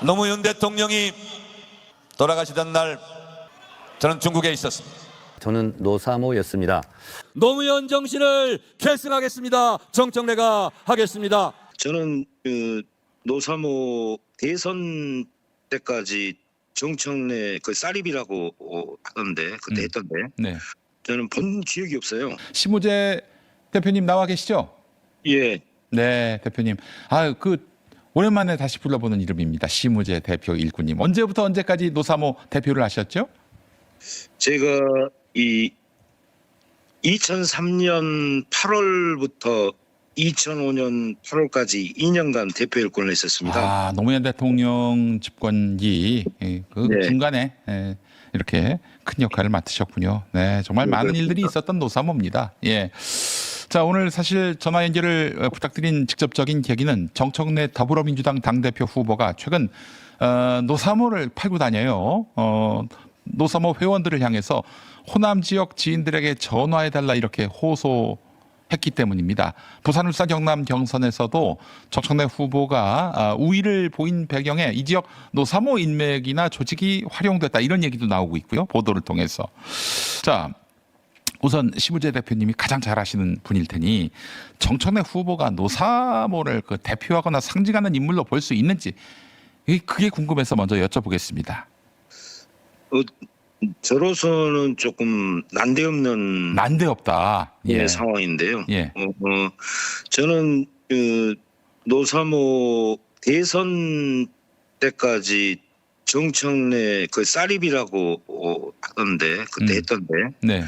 노무현 대통령이 돌아가시던 날 저는 중국에 있었습니다. 저는 노사모였습니다. 노무현 정신을 계승하겠습니다. 정청래가 하겠습니다. 저는 그 노사모 대선 때까지 정청래 그 쌀입이라고 하던데 그때 했던데 네. 저는 본 기억이 없어요. 심우재 대표님 나와 계시죠? 예. 네, 대표님. 오랜만에 다시 불러보는 이름입니다. 심우재 대표 일구님. 언제부터 언제까지 노사모 대표를 하셨죠? 제가 이 2003년 8월부터 2005년 8월까지 2년간 대표 일권을 했었습니다. 노무현 대통령 집권기 그 네. 중간에 이렇게 큰 역할을 맡으셨군요. 네, 정말 많은 일들이 있었던 노사모입니다. 예. 자, 오늘 사실 전화 연결을 부탁드린 직접적인 계기는 정청래 더불어민주당 당대표 후보가 최근 노사모를 팔고 다녀요. 노사모 회원들을 향해서 호남 지역 지인들에게 전화해달라 이렇게 호소했기 때문입니다. 부산, 울산, 경남 경선에서도 정청래 후보가 우위를 보인 배경에 이 지역 노사모 인맥이나 조직이 활용됐다 이런 얘기도 나오고 있고요. 보도를 통해서. 자, 우선 심우재 대표님이 가장 잘 아시는 분일 테니 정청래 후보가 노사모를 대표하거나 상징하는 인물로 볼 수 있는지 그게 궁금해서 먼저 여쭤보겠습니다. 저로서는 조금 난데없다. 예. 상황인데요. 예. 저는 그 노사모 대선 때까지 정청래 그 쌀입이라고 하던데 그때 했던데 네.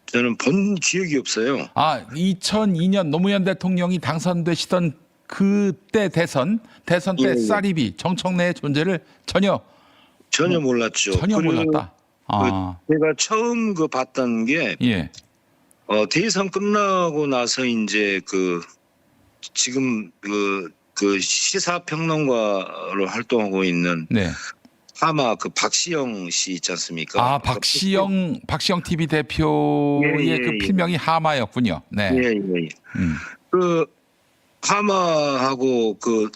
저는 본 기억이 없어요. 2002년 노무현 대통령이 당선되시던 그때 대선 때 예. 쌀입이 정청래의 존재를 전혀 몰랐죠. 전혀 몰랐다. 제가 처음 봤던 게 예. 대선 끝나고 나서 이제 지금 그 시사 평론가로 활동하고 있는 네. 하마 박시영 씨 있지 않습니까? 박시영 TV 대표의 예, 그 예. 필명이 하마였군요. 네. 예. 음. 그 하마하고 그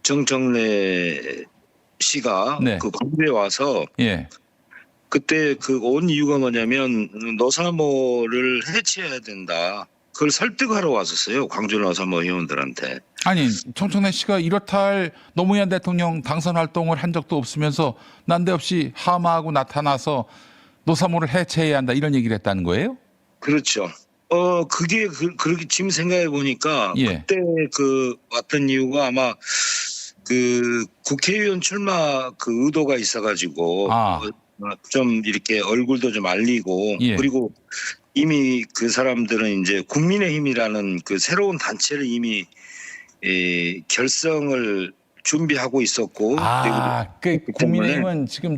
정청래 씨가 네. 광주에 와서 예. 그때 온 이유가 뭐냐면 노사모를 해체해야 된다. 그걸 설득하러 왔었어요. 광주 노사모 회원들한테. 아니 정청래 씨가 이렇다 할 노무현 대통령 당선 활동을 한 적도 없으면서 난데없이 하마하고 나타나서 노사모를 해체해야 한다 이런 얘기를 했다는 거예요? 그렇죠. 그게 그렇게 지금 생각해 보니까 예. 그때 왔던 이유가 아마 국회의원 출마 의도가 있어가지고 좀 이렇게 얼굴도 좀 알리고 예. 그리고 이미 그 사람들은 이제 국민의힘이라는 새로운 단체를 이미 결성을 준비하고 있었고 국민의힘은 지금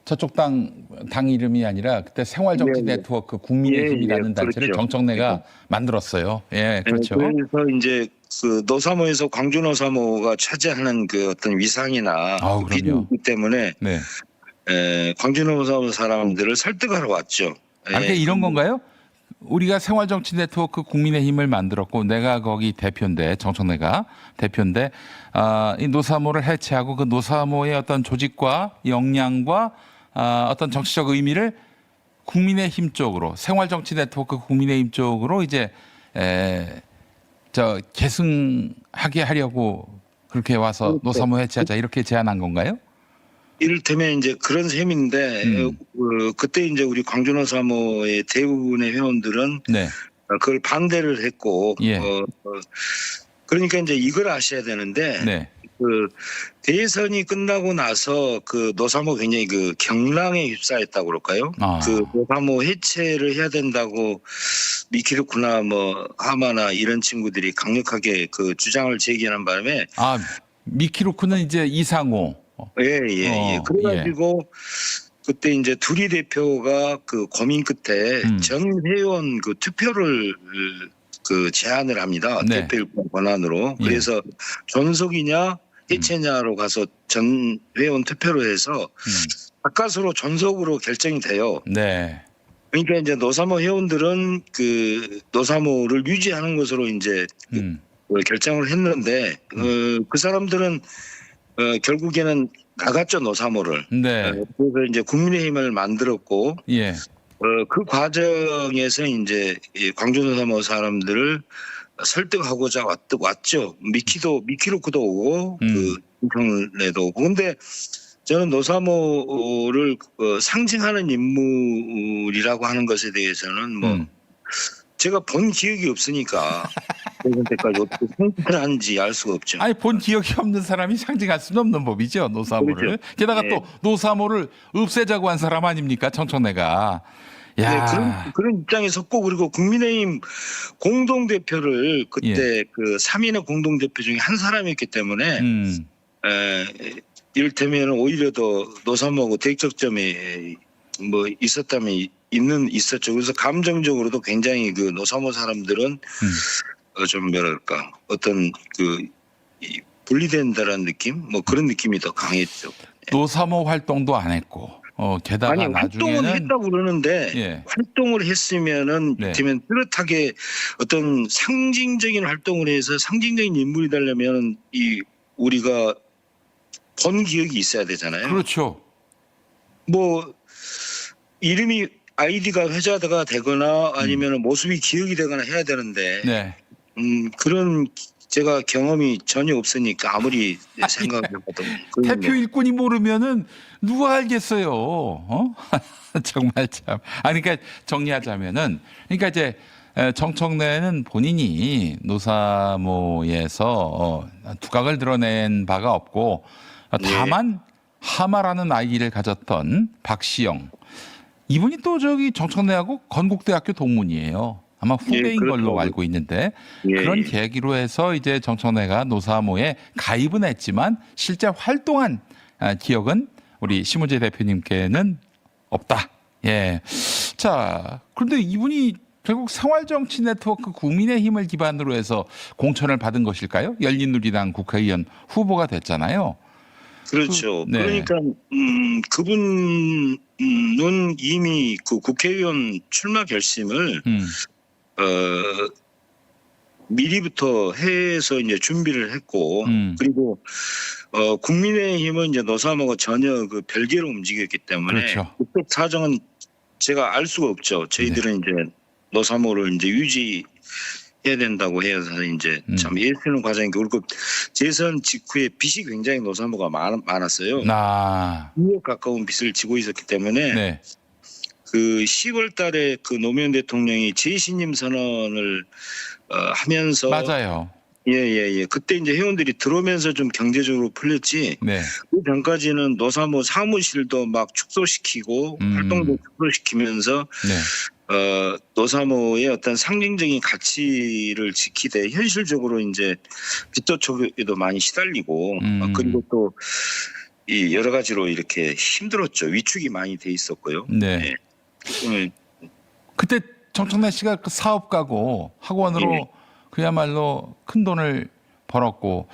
저쪽 당 이름이 아니라 그때 생활정치 네. 네트워크 국민의힘이라는 단체를 그렇죠. 정청래가 만들었어요. 예, 그렇죠. 그래서 이제 노사모에서 광주 노사모가 차지하는 어떤 위상이나 그럼요. 비중이 때문에 네. 광주 노사모 사람들을 설득하러 왔죠. 그러니까 이런 건가요? 우리가 생활정치 네트워크 국민의힘을 만들었고 내가 거기 대표인데 정청래가 대표인데 이 노사모를 해체하고 그 노사모의 어떤 조직과 역량과 어떤 정치적 의미를 국민의힘 쪽으로 생활정치 네트워크 국민의힘 쪽으로 이제 계승하게 하려고 그렇게 와서 노사모 해체하자 이렇게 제안한 건가요? 이를테면 이제 그런 셈인데 그때 이제 우리 광주 노사모의 대부분의 회원들은 네. 그걸 반대를 했고 예. 그러니까 이제 이걸 아셔야 되는데 네. 대선이 끝나고 나서 노사모 굉장히 경랑에 휩싸였다고 그럴까요? 노사모 해체를 해야 된다고 미키루크나 하마나 이런 친구들이 강력하게 주장을 제기하는 바람에 미키루크는 이제 이상호. 예. 그래가지고 그때 이제 두리 대표가 고민 끝에 전 회원 투표를 제안을 합니다. 네. 대표 권한으로. 예. 그래서 존속이냐 해체냐로 가서 전 회원 투표로 해서 가까스로 존속으로 결정이 돼요. 네. 그러니까 이제 노사모 회원들은 노사모를 유지하는 것으로 이제 결정을 했는데 그 사람들은 결국에는 나갔죠, 노사모를. 네. 그래서 이제 국민의힘을 만들었고, 예. 그 과정에서 이제 이 광주 노사모 사람들을 설득하고자 왔죠. 미키로크도 오고, 그 인천에도 오고. 근데 저는 노사모를 상징하는 인물이라고 하는 것에 대해서는 뭐 제가 본 기억이 없으니까 때까지 어떻게 상징을 하는지 알 수가 없죠. 아니 본 기억이 없는 사람이 상징할 수는 없는 법이죠, 노사모를. 그렇죠. 게다가 네. 또 노사모를 없애자고 한 사람 아닙니까, 청천내가. 야. 네, 그런 입장에 섰고, 그리고 국민의힘 공동대표를 그때 그 3인의 공동대표 중에 한 사람이었기 때문에 이를테면 오히려 더 노사모하고 대척점이 뭐 있었다면 있었죠. 그래서 감정적으로도 굉장히 그 노사모 사람들은 좀 뭐랄까 어떤 이 분리된다라는 느낌, 뭐 그런 느낌이 더 강했죠. 노사모 활동도 안 했고, 게다가 아니 나중에는 활동은 했다고 그러는데 예. 활동을 했으면은 네. 되면 뚜렷하게 어떤 상징적인 활동을 해서 상징적인 인물이 되려면 우리가 본 기억이 있어야 되잖아요. 그렇죠. 뭐 이름이 아이디가 회자가 되거나 아니면 모습이 기억이 되거나 해야 되는데 네. 그런 제가 경험이 전혀 없으니까 아무리 생각해봐도 대표 일꾼이 모르면은 누가 알겠어요. 정말 참. 그러니까 정리하자면은, 그러니까 이제 정청래는 본인이 노사모에서 두각을 드러낸 바가 없고, 다만 하마라는 아이디를 가졌던 박시영, 이분이 또 저기 정청래하고 건국대학교 동문이에요. 아마 후배인 그렇죠. 걸로 알고 있는데, 그런 계기로 해서 이제 정청래가 노사모에 가입은 했지만 실제 활동한 기억은 우리 심우재 대표님께는 없다. 예. 자, 그런데 이분이 결국 생활정치 네트워크 국민의힘을 기반으로 해서 공천을 받은 것일까요? 열린우리당 국회의원 후보가 됐잖아요. 그렇죠. 네. 그러니까 그분은 이미 그 국회의원 출마 결심을 미리부터 해서 이제 준비를 했고, 그리고 국민의힘은 이제 노사모가 전혀 그 별개로 움직였기 때문에 그렇죠. 그쪽 사정은 제가 알 수가 없죠. 저희들은 이제 노사모를 이제 유지해야 된다고 해서 이제 참 예쓰는 과정이 그리고 재선 직후에 빚이 굉장히 노사모가 많았어요. 2억 가까운 빚을 지고 있었기 때문에 네. 그 10월 달에 그 노무현 대통령이 재신임 선언을 하면서 맞아요. 예. 그때 이제 회원들이 들어오면서 좀 경제적으로 풀렸지. 네. 그 전까지는 노사모 사무실도 막 축소시키고 활동도 축소시키면서 네. 노사모의 어떤 상징적인 가치를 지키되 현실적으로 이제 빚도촉에도 많이 시달리고 그리고 또 이 여러 가지로 이렇게 힘들었죠. 위축이 많이 돼 있었고요. 네. 그때 정청래 씨가 그 사업가고 학원으로 그야말로 큰 돈을 벌었고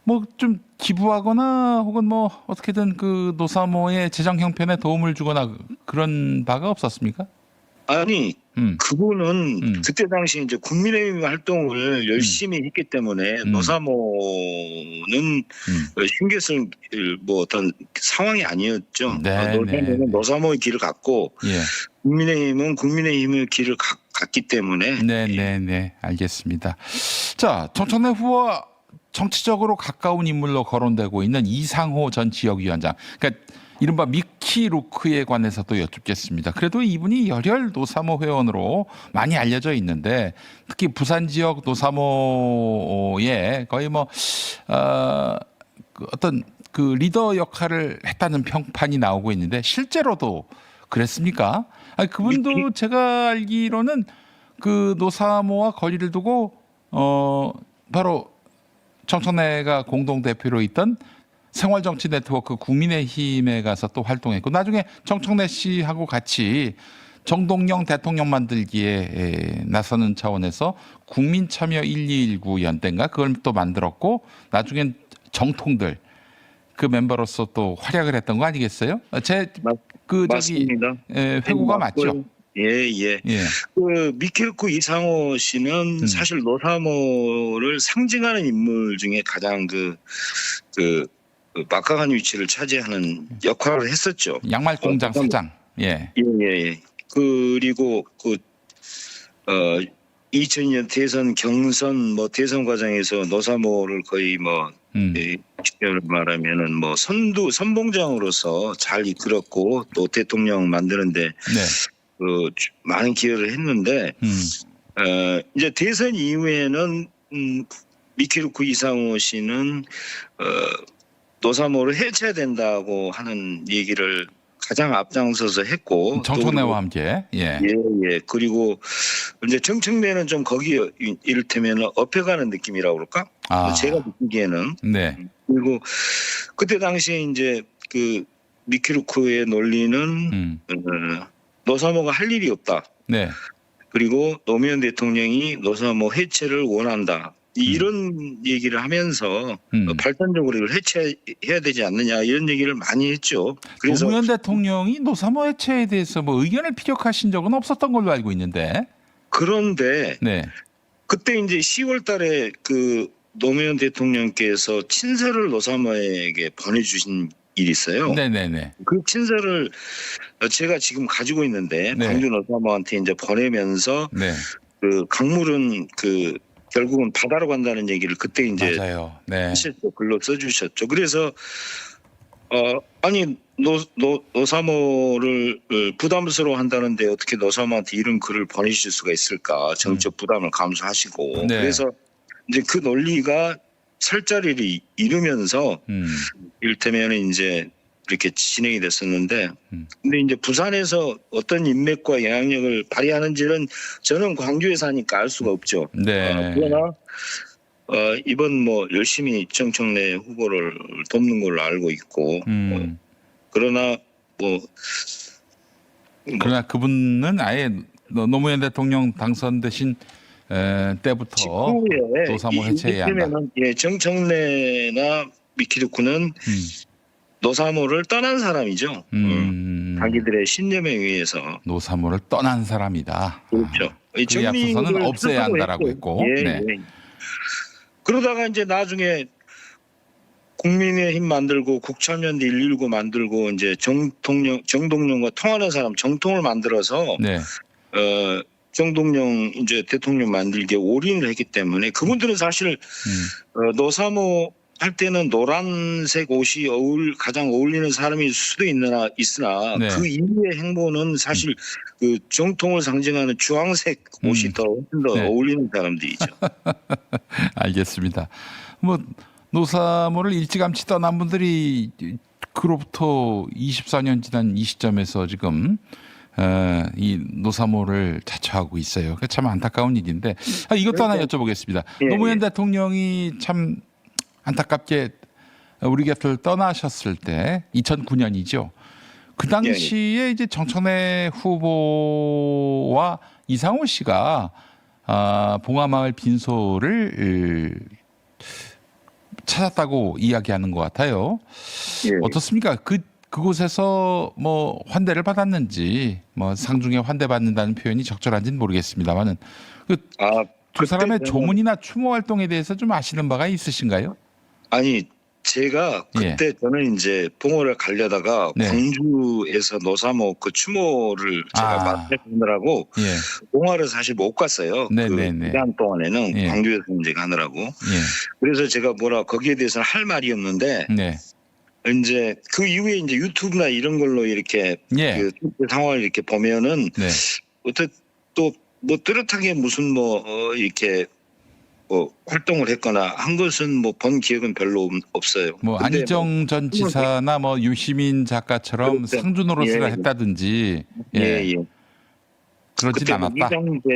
뭐 좀 기부하거나 혹은 뭐 어떻게든 그 노사모의 재정 형편에 도움을 주거나 그런 바가 없었습니까? 아니 그분은 그때 당시 이제 국민의힘 활동을 열심히 했기 때문에 노사모는 신경 쓸 뭐 어떤 상황이 아니었죠. 노사모는 노사모의 길을 갔고 국민의힘은 국민의힘의 길을 갔기 때문에. 네, 알겠습니다. 자, 정청래 후보와 정치적으로 가까운 인물로 거론되고 있는 이상호 전 지역위원장. 그러니까 이른바 미키 루크에 관해서도 여쭙겠습니다. 그래도 이분이 열혈 노사모 회원으로 많이 알려져 있는데 특히 부산 지역 노사모에 거의 뭐 어떤 그 리더 역할을 했다는 평판이 나오고 있는데 실제로도 그랬습니까? 그분도 제가 알기로는 그 노사모와 거리를 두고 바로 정청래가 공동 대표로 있던 생활정치 네트워크 국민의힘에 가서 또 활동했고 나중에 정청래 씨하고 같이 정동영 대통령 만들기에 나서는 차원에서 국민참여 1219 연대인가 그걸 또 만들었고 나중엔 정통들 그 멤버로서 또 활약을 했던 거 아니겠어요? 맞습니다. 회고가 맞죠? 예. 그 미키루크 이상호 씨는 사실 노사모를 상징하는 인물 중에 가장 그 막강한 위치를 차지하는 역할을 했었죠. 양말 공장 사장. 예. 예. 그리고 2002년 대선 경선 뭐 대선 과정에서 노사모를 거의 뭐 직접 말하면은 뭐 선봉장으로서 잘 이끌었고 또 대통령 만드는데 네. 그 많은 기여를 했는데 이제 대선 이후에는 미키루크 이상호 씨는 노사모를 해체해야 된다고 하는 얘기를 가장 앞장서서 했고 정청래와 함께. 예. 예. 그리고 이제 정청래는 좀 거기 이를테면 업혀가는 느낌이라고 그럴까? 제가 느끼기에는. 네. 그리고 그때 당시에 이제 그 미키루크의 논리는 노사모가 할 일이 없다. 네. 그리고 노무현 대통령이 노사모 해체를 원한다. 이런 얘기를 하면서 발전적으로 이걸 해체해야 되지 않느냐 이런 얘기를 많이 했죠. 그래서 노무현 대통령이 노사모 해체에 대해서 뭐 의견을 피력하신 적은 없었던 걸로 알고 있는데. 그런데 네. 그때 이제 10월 달에 그 노무현 대통령께서 친서를 노사모에게 보내주신 일이 있어요. 네네네. 그 친서를 제가 지금 가지고 있는데 네. 광주 노사모한테 이제 보내면서 네. 그 강물은 그 결국은 바다로 간다는 얘기를 그때 이제 맞아요. 네. 실제 글로 써주셨죠. 그래서 아니 노사모를 부담스러워한다는데 어떻게 노사모한테 이런 글을 보내실 수가 있을까? 정적 부담을 감수하시고 네. 그래서 이제 그 논리가 설 자리를 이루면서 이를테면 이제 이렇게 진행이 됐었는데 근데 이제 부산에서 어떤 인맥과 영향력을 발휘하는지는 저는 광주에 사니까 알 수가 없죠. 네. 그러나 이번 뭐 열심히 정청래 후보를 돕는 걸로 알고 있고 그러나 그러나 그분은 아예 노무현 대통령 당선되신 때부터 직후에 노사모 해체해야 한다. 예, 정청래나 미키루크는 노사모를 떠난 사람이죠. 자기들의 신념에 의해서 노사모를 떠난 사람이다. 그렇죠. 그 앞서서는 없애야 한다라고 했고. 예, 네. 예. 그러다가 이제 나중에 국민의힘 만들고 국참연대 119 만들고 이제 정동영과 통하는 사람 정통을 만들어서 네. 정동영 이제 대통령 만들기에 올인을 했기 때문에 그분들은 사실 노사모 할 때는 노란색 옷이 가장 어울리는 사람일 수도 있으나 네. 그 이후의 행보는 사실 그 정통을 상징하는 주황색 옷이 훨씬 더 네. 어울리는 사람들이죠. 알겠습니다. 뭐 노사모를 일찌감치 떠난 분들이 그로부터 24년 지난 이 시점에서 지금 이 노사모를 자처하고 있어요. 그게 참 안타까운 일인데 이것도 하나 여쭤보겠습니다. 노무현 대통령이 참 안타깝게 우리 곁을 떠나셨을 때 2009년이죠. 그 당시에 이제 정청래 후보와 이상호 씨가 봉하마을 빈소를 찾았다고 이야기하는 것 같아요. 어떻습니까? 그곳에서 뭐 환대를 받았는지 뭐 상중에 환대받는다는 표현이 적절한지는 모르겠습니다만은 두 사람의 조문이나 추모 활동에 대해서 좀 아시는 바가 있으신가요? 아니 제가 그때 저는 이제 봉호를 가려다가 광주에서 노사모 그 추모를 제가 맡느라고 봉화를 사실 못 갔어요. 그 기간 동안에는 광주에서 이제 가느라고. 그래서 제가 거기에 대해서는 할 말이 없는데 이제 그 이후에 이제 유튜브나 이런 걸로 이렇게 그 상황을 이렇게 보면은 어떻게 또 뭐 뚜렷하게 무슨 이렇게 활동을 했거나 한 것은 본 기억은 별로 없어요. 뭐 안희정 전 지사나 뭐 유시민 작가처럼 상주 노릇을 했다든지 그러진 않았다. 이정재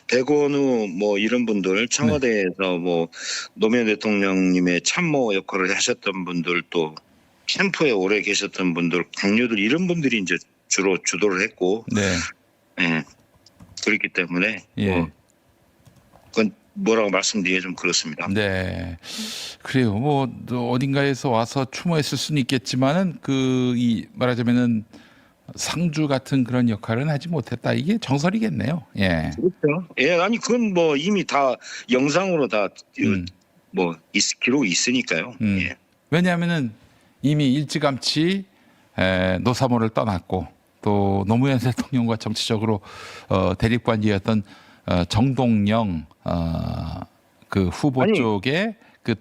백원우 이런 분들 청와대에서 노무현 대통령님의 참모 역할을 하셨던 분들 또 캠프에 오래 계셨던 분들 강요들 이런 분들이 이제 주로 주도를 했고 그렇기 때문에 그건 뭐라고 말씀드리기 좀 그렇습니다. 네, 그래요. 뭐 어딘가에서 와서 추모했을 수는 있겠지만은 말하자면은 상주 같은 그런 역할은 하지 못했다. 이게 정설이겠네요. 그렇죠. 아니 그건 이미 다 영상으로 다 기록이 있으니까요. 왜냐하면은 이미 일찌감치 노사모를 떠났고 또 노무현 대통령과 정치적으로 대립관계였던 정동영 그 후보 아니, 쪽에 그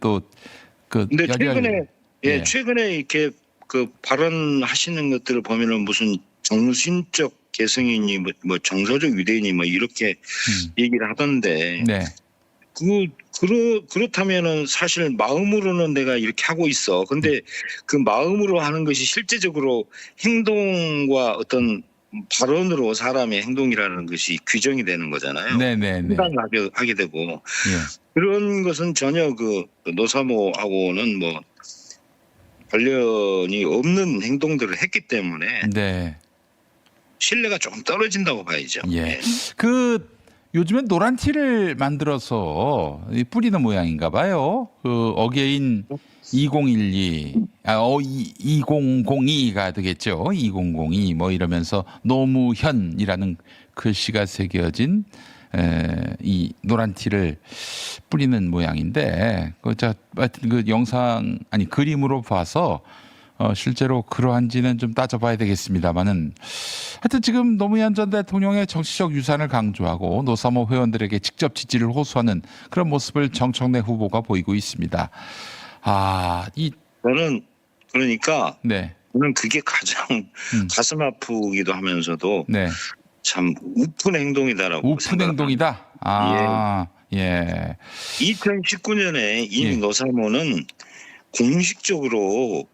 근데 최근에 예. 최근에 이렇게 그 발언하시는 것들을 보면은 무슨 정신적 개성이니 뭐 정서적 유대인이 뭐 이렇게 얘기를 하던데 네. 그렇다면은 사실 마음으로는 내가 이렇게 하고 있어. 근데 그 마음으로 하는 것이 실제적으로 행동과 어떤 발언으로 사람의 행동이라는 것이 규정이 되는 거잖아요. 네네네. 판단을 하게 되고 예. 그런 것은 전혀 그 노사모하고는 뭐 관련이 없는 행동들을 했기 때문에 네. 신뢰가 조금 떨어진다고 봐야죠. 예. 그 요즘엔 노란 티를 만들어서 뿌리는 모양인가 봐요. 그 어게인 2012, 2002가 되겠죠. 2002 뭐 이러면서 노무현이라는 글씨가 새겨진 이 노란 티를 뿌리는 모양인데 하여튼 그 영상 아니 그림으로 봐서 실제로 그러한지는 좀 따져봐야 되겠습니다만은 하여튼 지금 노무현 전 대통령의 정치적 유산을 강조하고 노사모 회원들에게 직접 지지를 호소하는 그런 모습을 정청래 후보가 보이고 있습니다. 저는 그러니까 네, 저는 그게 가장 가슴 아프기도 하면서도 네, 참 우픈 행동이다라고 우픈 생각합니다. 행동이다. 예, 2019년에 이미 예. 노사모는 공식적으로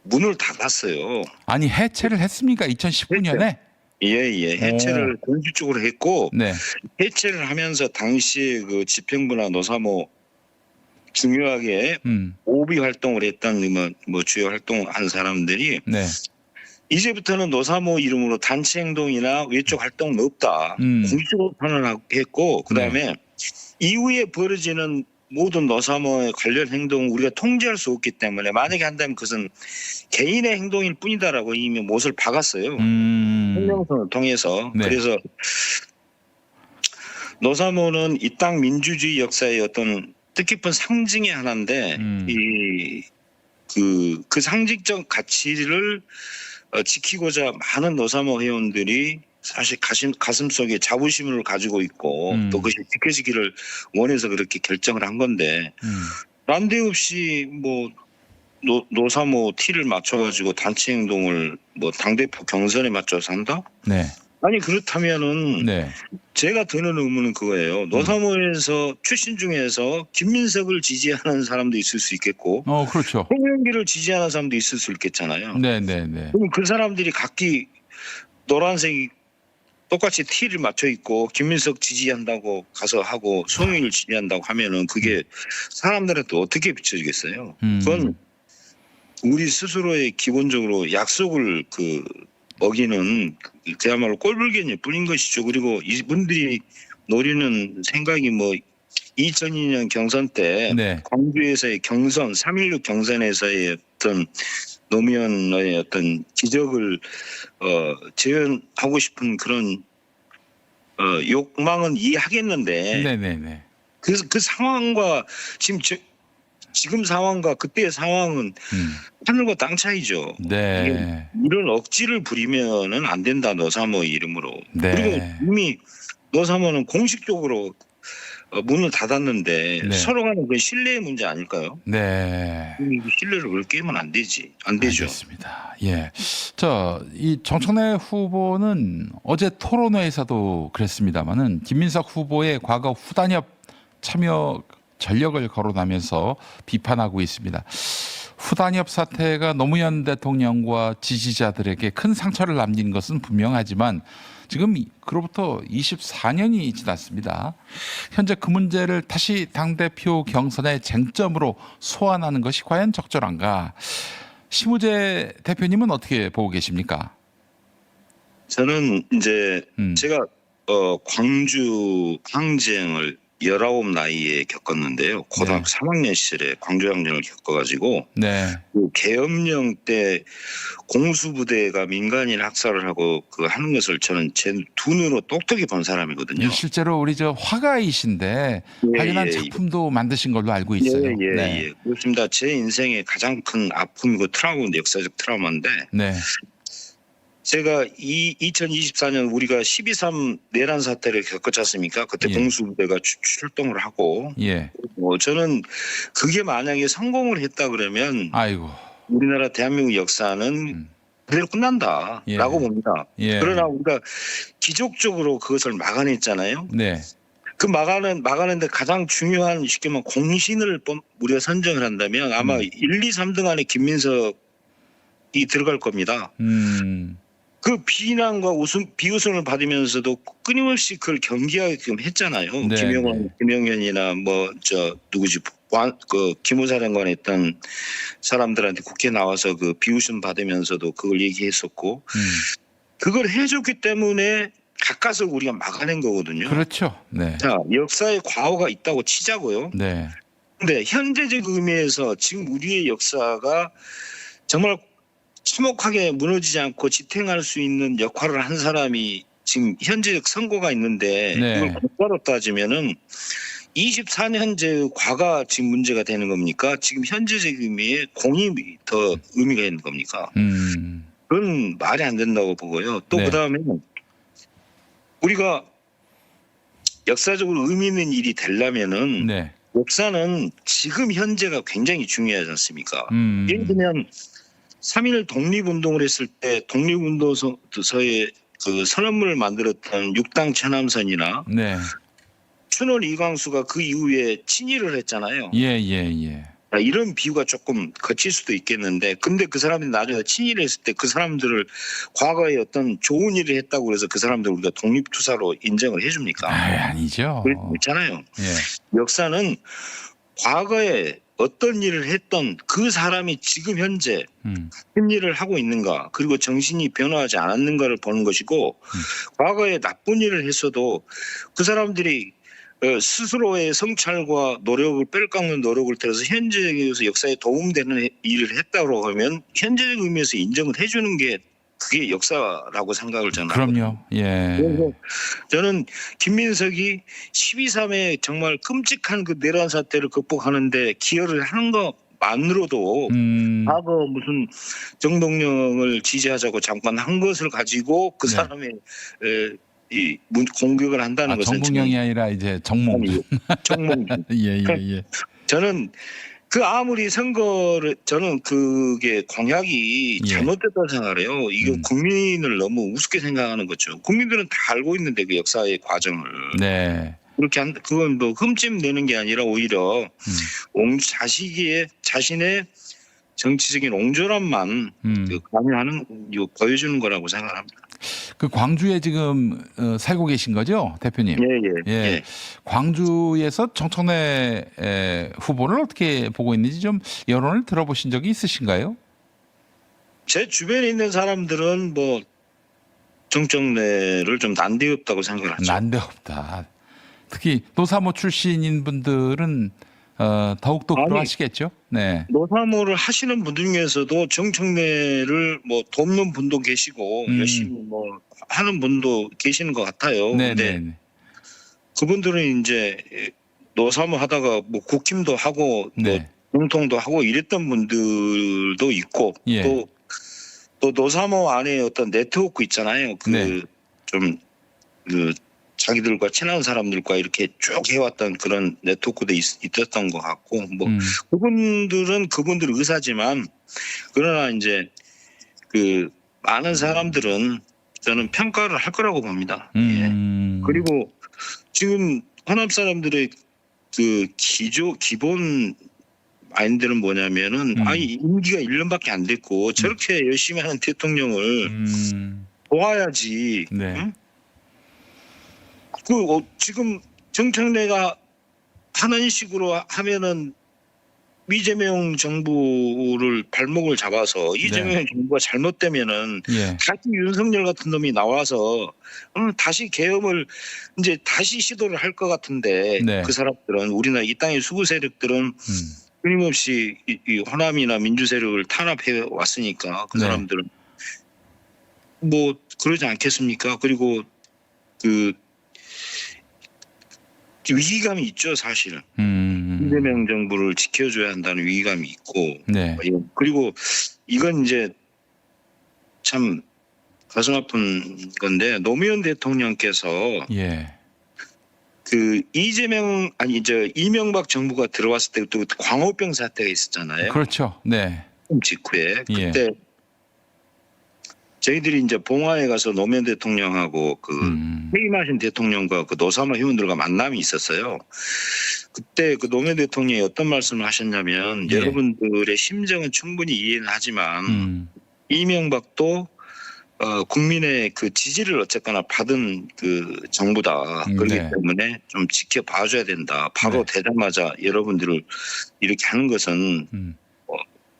문을 닫았어요. 아니 해체를 했습니까? 2019년에? 예, 해체를 공식적으로 했고 네, 해체를 하면서 당시에 그 집행부나 노사모 중요하게 오비 활동을 했던 뭐 주요 활동한 사람들이 네, 이제부터는 노사모 이름으로 단체 행동이나 외적 활동은 없다. 공식적으로 선언했고 그다음에 이후에 벌어지는 모든 노사모의 관련 행동을 우리가 통제할 수 없기 때문에 만약에 한다면 그것은 개인의 행동일 뿐이다라고 이미 못을 박았어요. 성명서를 통해서. 네. 그래서 노사모는 이 땅 민주주의 역사의 어떤 뜻깊은 상징의 하나인데 그 상징적 가치를 지키고자 많은 노사모 회원들이 사실 가슴 속에 자부심을 가지고 있고 또 그것이 지켜지기를 원해서 그렇게 결정을 한 건데 난데없이 뭐 노사모 티를 맞춰가지고 단체 행동을 뭐 당대표 경선에 맞춰서 한다? 네, 아니 그렇다면은 네, 제가 드는 의문은 그거예요. 노사모에서 출신 중에서 김민석을 지지하는 사람도 있을 수 있겠고 그렇죠. 홍영기를 지지하는 사람도 있을 수 있겠잖아요. 네. 그럼 그 사람들이 각기 노란색 똑같이 티를 맞춰 있고 김민석 지지한다고 가서 하고 송영길 지지한다고 하면은 그게 사람들한테 어떻게 비춰지겠어요? 그건 우리 스스로의 기본적으로 약속을 어기는 그야말로 꼴불견일 뿐인 것이죠. 그리고 이분들이 노리는 생각이 뭐 2002년 경선 때 네. 광주에서의 경선 3.16 경선에서의 어떤 노무현의 어떤 기적을 재현하고 싶은 그런 욕망은 이해하겠는데 네. 그 상황과 지금 상황과 그때의 상황은 하늘과 땅 차이죠. 네. 이런 억지를 부리면은 안 된다 노사모 이름으로. 네. 그리고 이미 노사모는 공식적으로 문을 닫았는데 네. 서로 간에 그 신뢰의 문제 아닐까요? 네. 신뢰를 그렇게 깨면 안 되죠. 알겠습니다. 예. 이 정청래 후보는 어제 토론회에서도 그랬습니다만은 김민석 후보의 과거 후단협 참여 전력을 거론하면서 비판하고 있습니다. 후단협 사태가 노무현 대통령과 지지자들에게 큰 상처를 남긴 것은 분명하지만 지금 그로부터 24년이 지났습니다. 현재 그 문제를 다시 당대표 경선의 쟁점으로 소환하는 것이 과연 적절한가? 심우재 대표님은 어떻게 보고 계십니까? 저는 이제 제가 광주 항쟁을 19 나이에 겪었는데요. 고등학교 3학년 시절에 광주항쟁을 겪어가지고 네. 그 계엄령 때 공수부대가 민간인 학살을 하고 그 하는 것을 저는 제 두 눈으로 똑똑히 본 사람이거든요. 실제로 우리 저 화가이신데 예, 관련한 예, 작품도 만드신 걸로 알고 있어요. 예, 네. 예. 그렇습니다. 제 인생의 가장 큰 아픔이고 트라우마인데, 역사적 트라우마인데, 네. 제가 2024년 우리가 12.3 내란 사태를 겪었지 않습니까? 그때 예. 공수부대가 출동을 하고, 예. 저는 그게 만약에 성공을 했다 그러면 아이고. 우리나라 대한민국 역사는 그대로 끝난다라고 예. 봅니다. 예. 그러나 우리가 기적적으로 그것을 막아냈잖아요. 네. 그 막아내는데 가장 중요한 쉽게 말하면 공신을 우리가 선정을 한다면 아마 1, 2, 3등 안에 김민석이 들어갈 겁니다. 그 비난과 비웃음을 받으면서도 끊임없이 그걸 경기하게끔 했잖아요. 네, 김영현이나 그 기무사령관 했던 사람들한테 국회 나와서 그 비웃음 받으면서도 그걸 얘기했었고, 그걸 해줬기 때문에 가까스로 우리가 막아낸 거거든요. 그렇죠. 네. 자, 역사에 과오가 있다고 치자고요. 네. 근데 현재적 의미에서 지금 우리의 역사가 정말 참혹하게 무너지지 않고 지탱할 수 있는 역할을 한 사람이 지금 현재적 선고가 있는데, 네. 이걸 국가로 따지면은 24년제의 과가 지금 문제가 되는 겁니까? 지금 현재적 의미의 공이 더 의미가 있는 겁니까? 그건 말이 안 된다고 보고요. 또 네. 그다음에 우리가 역사적으로 의미 있는 일이 되려면은 네. 역사는 지금 현재가 굉장히 중요하지 않습니까? 예를 들면 3.1 독립운동을 했을 때 독립운동서에 그 선언문을 만들었던 육당 천암선이나 네. 춘원 이광수가 그 이후에 친일을 했잖아요. 예. 이런 비유가 조금 거칠 수도 있겠는데, 근데 그 사람들이 나중에 친일을 했을 때 그 사람들을 과거에 어떤 좋은 일을 했다고 그래서 그 사람들 우리가 독립투사로 인정을 해줍니까? 아니죠. 그렇잖아요. 예. 역사는 과거에 어떤 일을 했던 그 사람이 지금 현재 무슨 일을 하고 있는가, 그리고 정신이 변화하지 않았는가를 보는 것이고, 과거에 나쁜 일을 했어도 그 사람들이 스스로의 성찰과 노력을 뺄깎는 노력을 들여서 현재에서 역사에 도움되는 일을 했다고 하면 현재적 의미에서 인정을 해주는 게 그게 역사라고 생각을 저는 그럼요. 하거든요. 예. 그래서 저는 김민석이 12.3의 정말 끔찍한 그 내란 사태를 극복하는데 기여를 하는 것만으로도 과거 무슨 정동영을 지지하자고 잠깐 한 것을 가지고 그 네. 사람의 공격을 한다는 것은 정몽영이 아니라 이제 정몽. 정몽준. 예. 저는 그 아무리 선거를 저는 그게 공약이 예. 잘못됐다고 생각해요. 이거 국민을 너무 우습게 생각하는 거죠. 국민들은 다 알고 있는데 그 역사의 과정을. 네. 그렇게 그건 뭐 흠집 내는 게 아니라 오히려 자신의 정치적인 옹졸함만 강요하는 보여주는 거라고 생각합니다. 그 광주에 지금 살고 계신 거죠, 대표님? 예. 광주에서 정청래 후보를 어떻게 보고 있는지 좀 여론을 들어보신 적이 있으신가요? 제 주변에 있는 사람들은 뭐 정청래를 좀 난데없다고 생각을 하죠. 난데없다. 특히 노사모 출신인 분들은 더욱더 그러하시겠죠. 네. 노사모를 하시는 분들 중에서도 정청래를 뭐 돕는 분도 계시고 열심히 뭐 하는 분도 계시는 것 같아요. 근데 그분들은 이제 노사모 하다가 뭐 국힘도 하고 네. 뭐 공통도 하고 이랬던 분들도 있고 예. 또 노사모 안에 어떤 네트워크 있잖아요. 네. 자기들과 친한 사람들과 이렇게 쭉 해왔던 그런 네트워크도 있었던 것 같고, 뭐 그분들 의사지만, 그러나 이제 그 많은 사람들은 저는 평가를 할 거라고 봅니다. 예. 그리고 지금 호남 사람들의 그 기본 마인드는 뭐냐면은 임기가 1년밖에 안 됐고 저렇게 열심히 하는 대통령을 도와야지. 네. 응? 지금 정청래가 하는 식으로 하면은 이재명 정부를 발목을 잡아서 이재명 정부가 잘못되면은 예. 다시 윤석열 같은 놈이 나와서 다시 계엄을 이제 다시 시도를 할 것 같은데 네. 그 사람들은 우리나라 이 땅의 수구 세력들은 끊임없이 이 호남이나 민주 세력을 탄압해 왔으니까 그 네. 사람들은 뭐 그러지 않겠습니까? 그리고 그 위기감이 있죠, 사실. 이재명 정부를 지켜줘야 한다는 위기감이 있고, 네. 그리고 이건 이제 참 가슴 아픈 건데 노무현 대통령께서 예. 그 이명박 정부가 들어왔을 때 또 광우병 사태가 있었잖아요. 그렇죠. 네. 직후에 예. 그때 저희들이 이제 봉화에 가서 노무현 대통령하고 그 퇴임하신 대통령과 그 노사모 회원들과 만남이 있었어요. 그때 그 노무현 대통령이 어떤 말씀을 하셨냐면 예. 여러분들의 심정은 충분히 이해는 하지만 이명박도 국민의 그 지지를 어쨌거나 받은 그 정부다. 그렇기 네. 때문에 좀 지켜봐줘야 된다. 바로 네. 되자마자 여러분들을 이렇게 하는 것은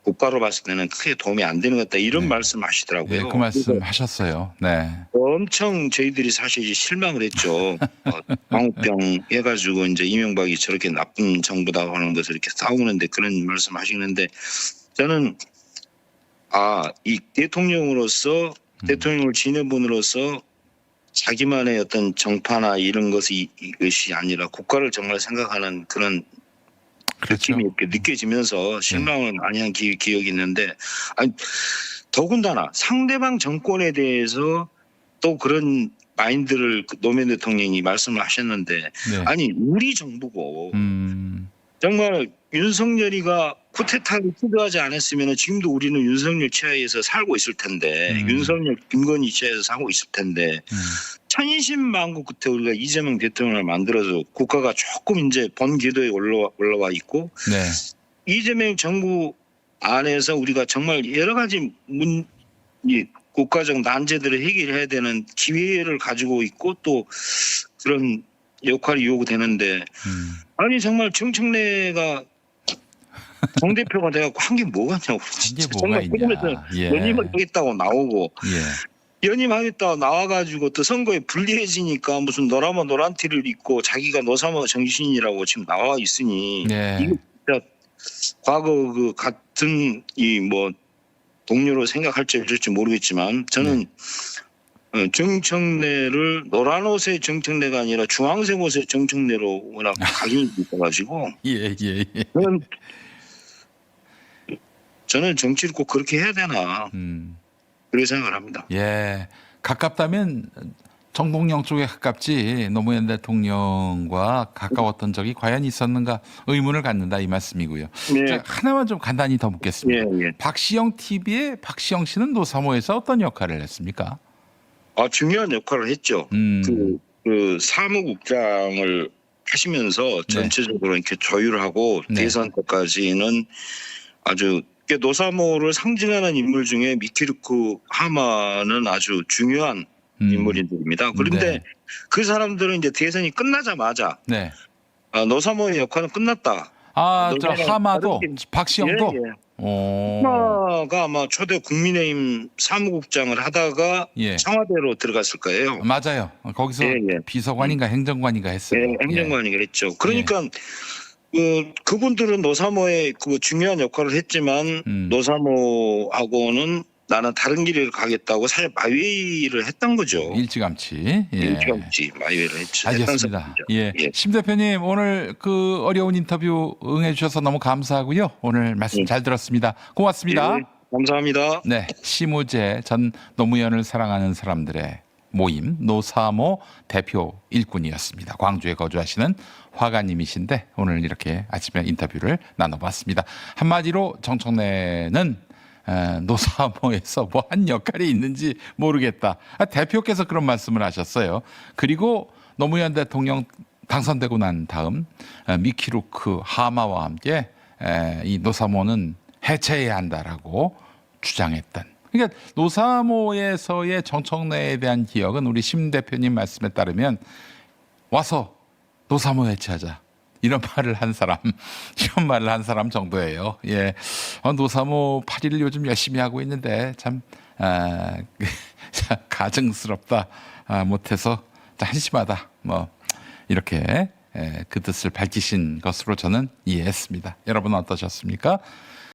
국가로 봤을 때는 크게 도움이 안 되는 것 같다. 이런 네. 말씀하시더라고요. 네, 그 말씀 하셨어요. 네. 엄청 저희들이 사실 이제 실망을 했죠. 광우병 해가지고 이제 이명박이 저렇게 나쁜 정부다 하는 것을 이렇게 싸우는데 그런 말씀 하시는데 저는 이 대통령으로서 대통령을 지낸 분으로서 자기만의 어떤 정파나 이런 이것이 아니라 국가를 정말 생각하는 그런 그렇죠. 느낌이 이렇게 느껴지면서 실망을 많이 한 기억이 있는데 더군다나 상대방 정권에 대해서 또 그런 마인드를 노무현 대통령이 말씀을 하셨는데 네. 아니 우리 정부고 정말 윤석열이가 쿠데타를 시도하지 않았으면 지금도 우리는 윤석열 치하에서 살고 있을 텐데 윤석열 김건희 치하에서 살고 있을 텐데 천신만고 끝에 우리가 이재명 대통령을 만들어서 국가가 조금 이제 본 궤도에 올라와 있고 네. 이재명 정부 안에서 우리가 정말 여러 가지 국가적 난제들을 해결해야 되는 기회를 가지고 있고 또 그런 역할이 요구되는데 아니 정말 정청래가 당대표가 돼갖고 한 게 뭐가 있냐고 이게 뭐가 있냐. 예. 연임을 하겠다고 나오고 예. 연임하겠다고 나와가지고 또 선거에 불리해지니까 무슨 노라모 노란티를 입고 자기가 노사모 정신이라고 지금 나와 있으니 네. 이거 진짜 과거 그 같은 동료로 생각할지 어쩔지 모르겠지만 저는 정청래를 노란 옷의 정청래가 아니라 주황색 옷의 정청래로 워낙 각인이 있어가지고 예. 저는 정치를 꼭 그렇게 해야 되나 그렇게 생각을 합니다. 예. 가깝다면 정동영 쪽에 가깝지 노무현 대통령과 가까웠던 적이 과연 있었는가 의문을 갖는다 이 말씀이고요. 네. 자, 하나만 좀 간단히 더 묻겠습니다. 예. 박시영 TV의 박시영 씨는 노사모에서 어떤 역할을 했습니까? 중요한 역할을 했죠. 그 사무국장을 하시면서 전체적으로 이렇게 조율하고 네. 대선 때까지는 아주 노사모를 상징하는 인물 중에 미키루크 하마는 아주 중요한 인물들입니다. 그런데 네. 그 사람들은 이제 대선이 끝나자마자 네. 노사모의 역할은 끝났다. 저 하마도 박시영도 예. 하마가 아마 초대 국민의힘 사무국장을 하다가 예. 청와대로 들어갔을 거예요. 맞아요. 거기서 예. 비서관인가 행정관인가 했어요. 네, 행정관이 그랬죠. 그러니까 그분들은 노사모의 그 중요한 역할을 했지만 노사모하고는 나는 다른 길을 가겠다고 사실 마위를 했던 거죠. 일찌감치. 예. 일찌감치 마위를 했죠. 알겠습니다. 예. 심 대표님 오늘 그 어려운 인터뷰 응해 주셔서 너무 감사하고요. 오늘 말씀 잘 들었습니다. 고맙습니다. 예, 감사합니다. 네, 심우재 전 노무현을 사랑하는 사람들의 모임 노사모 대표 일꾼이었습니다. 광주에 거주하시는 화가님이신데 오늘 이렇게 아침에 인터뷰를 나눠봤습니다. 한마디로 정청래는 노사모에서 뭐 한 역할이 있는지 모르겠다. 대표께서 그런 말씀을 하셨어요. 그리고 노무현 대통령 당선되고 난 다음 미키루크 하마와 함께 이 노사모는 해체해야 한다라고 주장했던. 그러니까 노사모에서의 정청래에 대한 기억은 우리 심 대표님 말씀에 따르면 와서 노사모 해체하자. 이런 말을 한 사람, 이런 말을 한 사람 정도예요. 예. 노사모 8일을 요즘 열심히 하고 있는데 참, 가증스럽다. 못해서 한심하다. 뭐, 이렇게 그 뜻을 밝히신 것으로 저는 이해했습니다. 여러분은 어떠셨습니까?